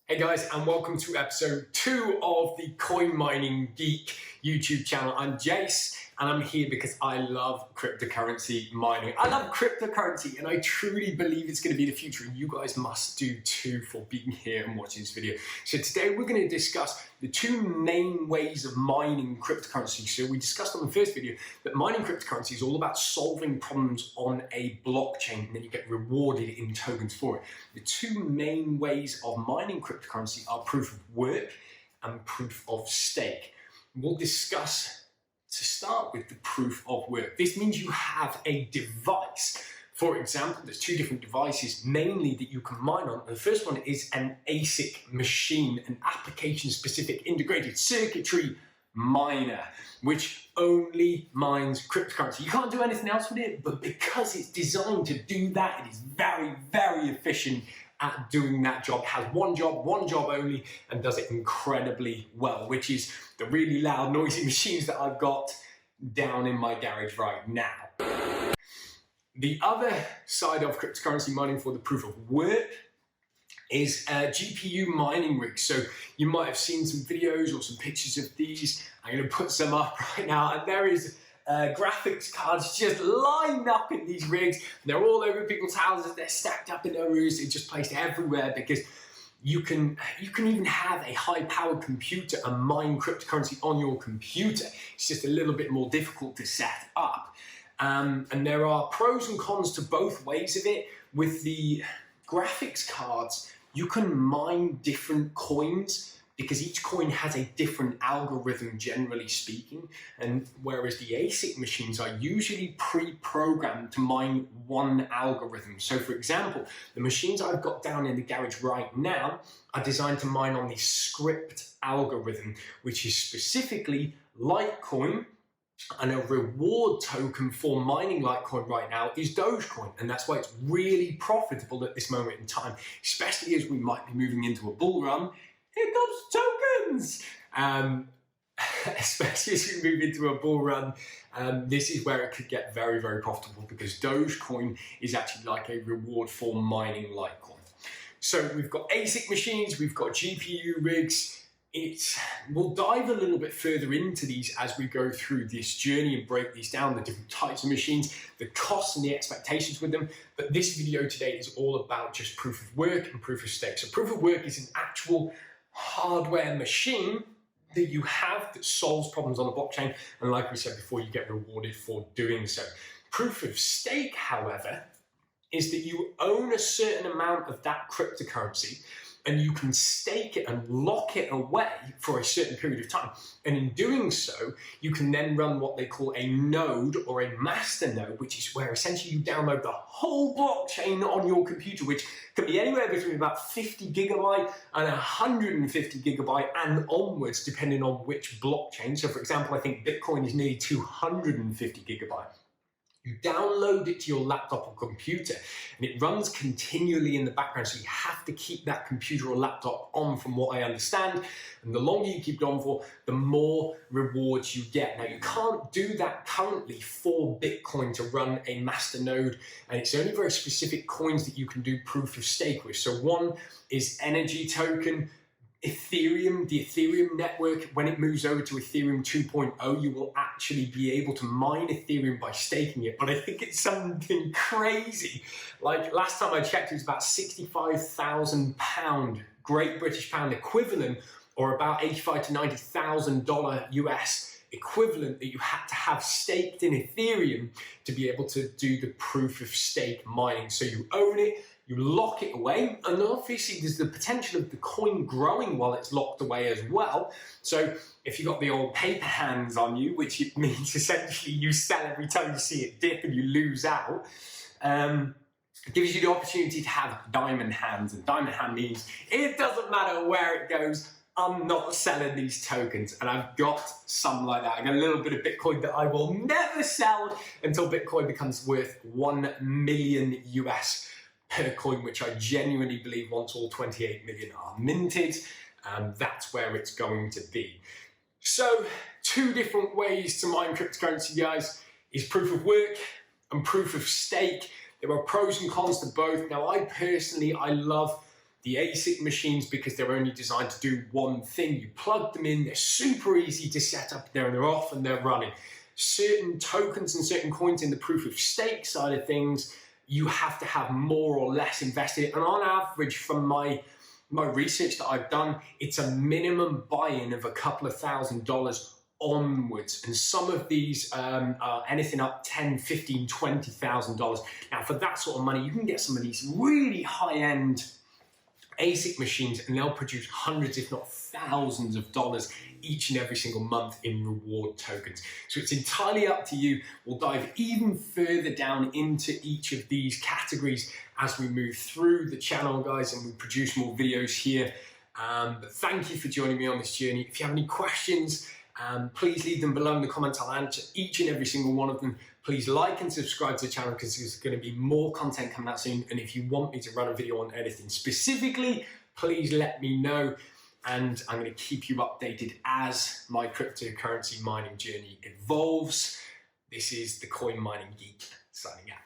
Hey guys, and welcome to episode 2 of the Coin Mining Geek YouTube channel. I'm Jace, and I'm here because I love cryptocurrency mining. I love cryptocurrency, and I truly believe it's going to be the future, and you guys must do too for being here and watching this video. So today we're going to discuss the two main ways of mining cryptocurrency. So we discussed on the first video that mining cryptocurrency is all about solving problems on a blockchain, and then you get rewarded in tokens for it. The two main ways of mining cryptocurrency are proof of work and proof of stake. We'll discuss, to start with, the proof of work. This means you have a device. For example, there's two different devices mainly that you can mine on. The first one is an ASIC machine, an application-specific integrated circuitry miner, which only mines cryptocurrency. You can't do anything else with it, but because it's designed to do that, it is very, very efficient at doing that job. It has one job only, and does it incredibly well, which is the really loud, noisy machines that I've got down in my garage right now. The other side of cryptocurrency mining for the proof of work is GPU mining rigs. So you might have seen some videos or some pictures of these. I'm going to put some up right now, and there is graphics cards just lined up in these rigs. They're all over people's houses. They're stacked up in their roofs. They're just placed everywhere because you can even have a high-powered computer and mine cryptocurrency on your computer. It's just a little bit more difficult to set up. And there are pros and cons to both ways of it. With the graphics cards, you can mine different coins because each coin has a different algorithm, generally speaking, and whereas the ASIC machines are usually pre-programmed to mine one algorithm. So for example, the machines I've got down in the garage right now are designed to mine on the Scrypt algorithm, which is specifically Litecoin, and a reward token for mining Litecoin right now is Dogecoin, and that's why it's really profitable at this moment in time, especially as we might be moving into a bull run. Here comes tokens! Especially as we move into a bull run, this is where it could get very, very profitable because Dogecoin is actually like a reward for mining Litecoin. So we've got ASIC machines, we've got GPU rigs. We'll dive a little bit further into these as we go through this journey and break these down, the different types of machines, the costs and the expectations with them. But this video today is all about just proof of work and proof of stake. So proof of work is an actual hardware machine that you have that solves problems on a blockchain. And like we said before, you get rewarded for doing so. Proof of stake, however, is that you own a certain amount of that cryptocurrency, and you can stake it and lock it away for a certain period of time. And in doing so, you can then run what they call a node or a master node, which is where essentially you download the whole blockchain on your computer, which can be anywhere between about 50 gigabyte and 150 gigabyte and onwards, depending on which blockchain. So for example, I think Bitcoin is nearly 250 gigabyte. You download it to your laptop or computer, and it runs continually in the background, so you have to keep that computer or laptop on, from what I understand, and the longer you keep it on for, the more rewards you get. Now, you can't do that currently for Bitcoin to run a master node, and it's only very specific coins that you can do proof of stake with. So one is Energy Token, Ethereum, the Ethereum network. When it moves over to Ethereum 2.0, you will actually be able to mine Ethereum by staking it. But I think it's something crazy. Like last time I checked, it was about £65,000 Great British Pound equivalent, or about $85,000 to $90,000 US equivalent, that you had to have staked in Ethereum to be able to do the proof of stake mining. So you own it, you lock it away, and obviously there's the potential of the coin growing while it's locked away as well. So if you've got the old paper hands on you, which it means essentially you sell every time you see it dip and you lose out, it gives you the opportunity to have diamond hands. And diamond hand means it doesn't matter where it goes, I'm not selling these tokens. And I've got some like that. I got a little bit of Bitcoin that I will never sell until Bitcoin becomes worth 1 million US per coin, which I genuinely believe once all 28 million are minted, that's where it's going to be. So two different ways to mine cryptocurrency, guys, is proof of work and proof of stake. There are pros and cons to both. Now, I personally love The ASIC machines, because they're only designed to do one thing, you plug them in, they're super easy to set up, they're off and they're running. Certain tokens and certain coins in the proof of stake side of things, you have to have more or less invested. And on average, from my research that I've done, it's a minimum buy-in of a couple of $1,000s onwards. And some of these are anything up $10,000, $15,000, $20,000. Now, for that sort of money, you can get some of these really high-end ASIC machines, and they'll produce hundreds, if not thousands of dollars each and every single month in reward tokens. So it's entirely up to you. We'll dive even further down into each of these categories as we move through the channel, guys, and we produce more videos here. But thank you for joining me on this journey. If you have any questions, please leave them below in the comments. I'll answer each and every single one of them. Please like and subscribe to the channel because there's going to be more content coming out soon. And if you want me to run a video on anything specifically, please let me know. And I'm going to keep you updated as my cryptocurrency mining journey evolves. This is the Coin Mining Geek signing out.